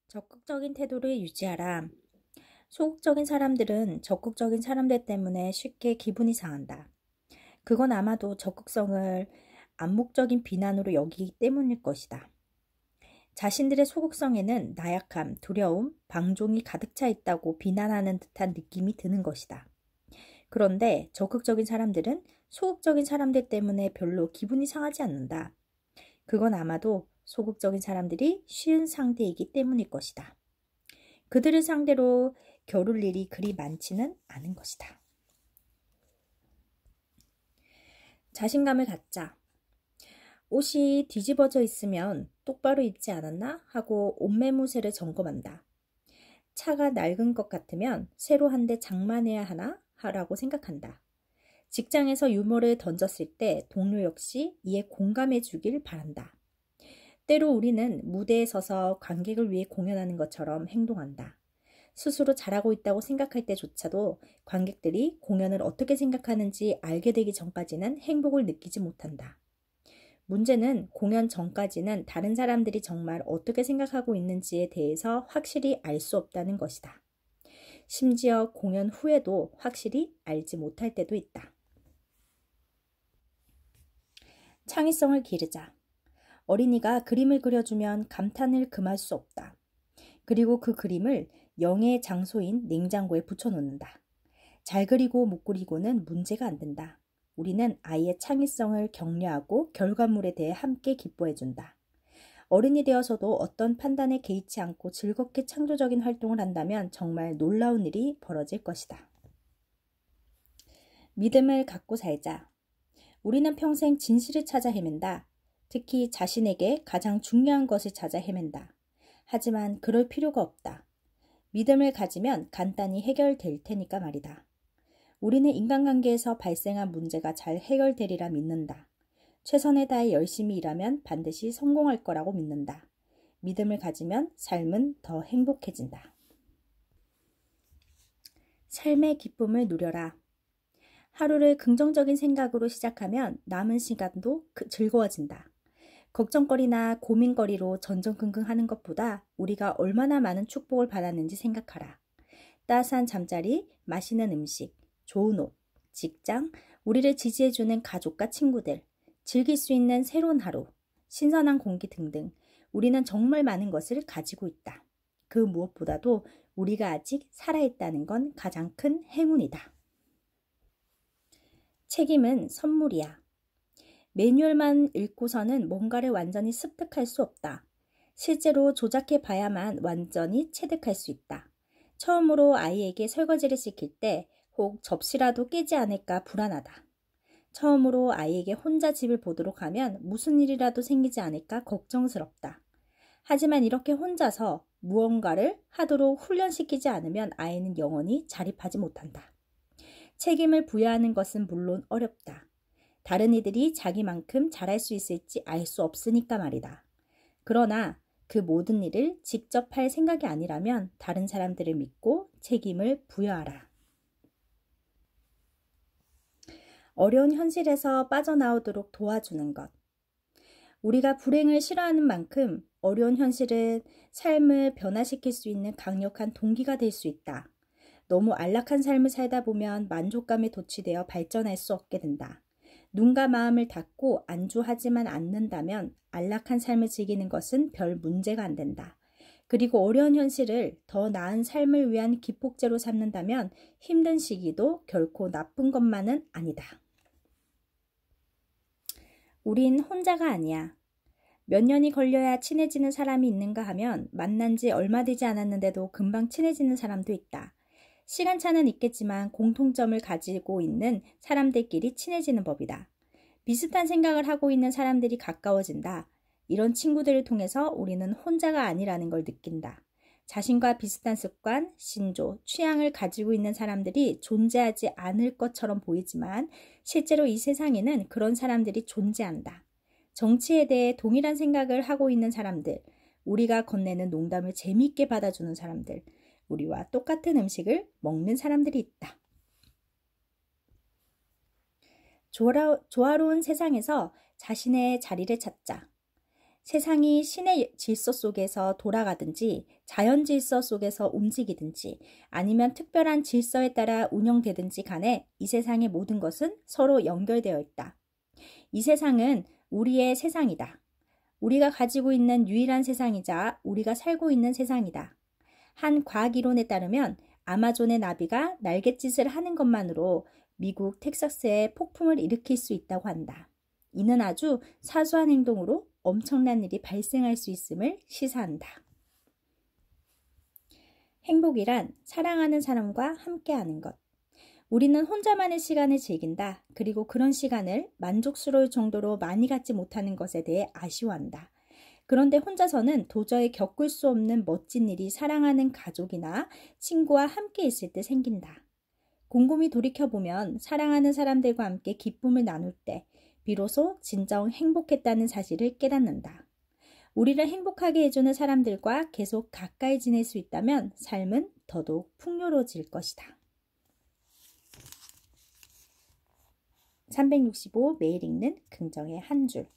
적극적인 태도를 유지하라. 소극적인 사람들은 적극적인 사람들 때문에 쉽게 기분이 상한다. 그건 아마도 적극성을 암묵적인 비난으로 여기기 때문일 것이다. 자신들의 소극성에는 나약함, 두려움, 방종이 가득 차 있다고 비난하는 듯한 느낌이 드는 것이다. 그런데 적극적인 사람들은 소극적인 사람들 때문에 별로 기분이 상하지 않는다. 그건 아마도 소극적인 사람들이 쉬운 상대이기 때문일 것이다. 그들을 상대로 겨룰 일이 그리 많지는 않은 것이다. 자신감을 갖자. 옷이 뒤집어져 있으면 똑바로 입지 않았나 하고 옷매무새를 점검한다. 차가 낡은 것 같으면 새로 한 대 장만해야 하나 라고 생각한다. 직장에서 유머를 던졌을 때 동료 역시 이에 공감해 주길 바란다. 때로 우리는 무대에 서서 관객을 위해 공연하는 것처럼 행동한다. 스스로 잘하고 있다고 생각할 때조차도 관객들이 공연을 어떻게 생각하는지 알게 되기 전까지는 행복을 느끼지 못한다. 문제는 공연 전까지는 다른 사람들이 정말 어떻게 생각하고 있는지에 대해서 확실히 알 수 없다는 것이다. 심지어 공연 후에도 확실히 알지 못할 때도 있다. 창의성을 기르자. 어린이가 그림을 그려주면 감탄을 금할 수 없다. 그리고 그 그림을 영예의 장소인 냉장고에 붙여놓는다. 잘 그리고 못 그리고는 문제가 안 된다. 우리는 아이의 창의성을 격려하고 결과물에 대해 함께 기뻐해준다. 어른이 되어서도 어떤 판단에 개의치 않고 즐겁게 창조적인 활동을 한다면 정말 놀라운 일이 벌어질 것이다. 믿음을 갖고 살자. 우리는 평생 진실을 찾아 헤맨다. 특히 자신에게 가장 중요한 것을 찾아 헤맨다. 하지만 그럴 필요가 없다. 믿음을 가지면 간단히 해결될 테니까 말이다. 우리는 인간관계에서 발생한 문제가 잘 해결되리라 믿는다. 최선을 다해 열심히 일하면 반드시 성공할 거라고 믿는다. 믿음을 가지면 삶은 더 행복해진다. 삶의 기쁨을 누려라. 하루를 긍정적인 생각으로 시작하면 남은 시간도 즐거워진다. 걱정거리나 고민거리로 전전긍긍하는 것보다 우리가 얼마나 많은 축복을 받았는지 생각하라. 따스한 잠자리, 맛있는 음식, 좋은 옷, 직장, 우리를 지지해주는 가족과 친구들, 즐길 수 있는 새로운 하루, 신선한 공기 등등 우리는 정말 많은 것을 가지고 있다. 그 무엇보다도 우리가 아직 살아있다는 건 가장 큰 행운이다. 책임은 선물이야. 매뉴얼만 읽고서는 뭔가를 완전히 습득할 수 없다. 실제로 조작해 봐야만 완전히 체득할 수 있다. 처음으로 아이에게 설거지를 시킬 때 혹 접시라도 깨지 않을까 불안하다. 처음으로 아이에게 혼자 집을 보도록 하면 무슨 일이라도 생기지 않을까 걱정스럽다. 하지만 이렇게 혼자서 무언가를 하도록 훈련시키지 않으면 아이는 영원히 자립하지 못한다. 책임을 부여하는 것은 물론 어렵다. 다른 이들이 자기만큼 잘할 수 있을지 알 수 없으니까 말이다. 그러나 그 모든 일을 직접 할 생각이 아니라면 다른 사람들을 믿고 책임을 부여하라. 어려운 현실에서 빠져나오도록 도와주는 것. 우리가 불행을 싫어하는 만큼 어려운 현실은 삶을 변화시킬 수 있는 강력한 동기가 될 수 있다. 너무 안락한 삶을 살다 보면 만족감에 도취되어 발전할 수 없게 된다. 눈과 마음을 닫고 안주하지만 않는다면 안락한 삶을 즐기는 것은 별 문제가 안 된다. 그리고 어려운 현실을 더 나은 삶을 위한 기폭제로 삼는다면 힘든 시기도 결코 나쁜 것만은 아니다. 우린 혼자가 아니야. 몇 년이 걸려야 친해지는 사람이 있는가 하면 만난 지 얼마 되지 않았는데도 금방 친해지는 사람도 있다. 시간차는 있겠지만 공통점을 가지고 있는 사람들끼리 친해지는 법이다. 비슷한 생각을 하고 있는 사람들이 가까워진다. 이런 친구들을 통해서 우리는 혼자가 아니라는 걸 느낀다. 자신과 비슷한 습관, 신조, 취향을 가지고 있는 사람들이 존재하지 않을 것처럼 보이지만 실제로 이 세상에는 그런 사람들이 존재한다. 정치에 대해 동일한 생각을 하고 있는 사람들, 우리가 건네는 농담을 재미있게 받아주는 사람들, 우리와 똑같은 음식을 먹는 사람들이 있다. 조화로운 세상에서 자신의 자리를 찾자. 세상이 신의 질서 속에서 돌아가든지 자연 질서 속에서 움직이든지 아니면 특별한 질서에 따라 운영되든지 간에 이 세상의 모든 것은 서로 연결되어 있다. 이 세상은 우리의 세상이다. 우리가 가지고 있는 유일한 세상이자 우리가 살고 있는 세상이다. 한 과학 이론에 따르면 아마존의 나비가 날갯짓을 하는 것만으로 미국 텍사스에 폭풍을 일으킬 수 있다고 한다. 이는 아주 사소한 행동으로 엄청난 일이 발생할 수 있음을 시사한다. 행복이란 사랑하는 사람과 함께하는 것. 우리는 혼자만의 시간을 즐긴다. 그리고 그런 시간을 만족스러울 정도로 많이 갖지 못하는 것에 대해 아쉬워한다. 그런데 혼자서는 도저히 겪을 수 없는 멋진 일이 사랑하는 가족이나 친구와 함께 있을 때 생긴다. 곰곰이 돌이켜보면 사랑하는 사람들과 함께 기쁨을 나눌 때 비로소 진정 행복했다는 사실을 깨닫는다. 우리를 행복하게 해주는 사람들과 계속 가까이 지낼 수 있다면 삶은 더더욱 풍요로워질 것이다. 365 매일 읽는 긍정의 한 줄.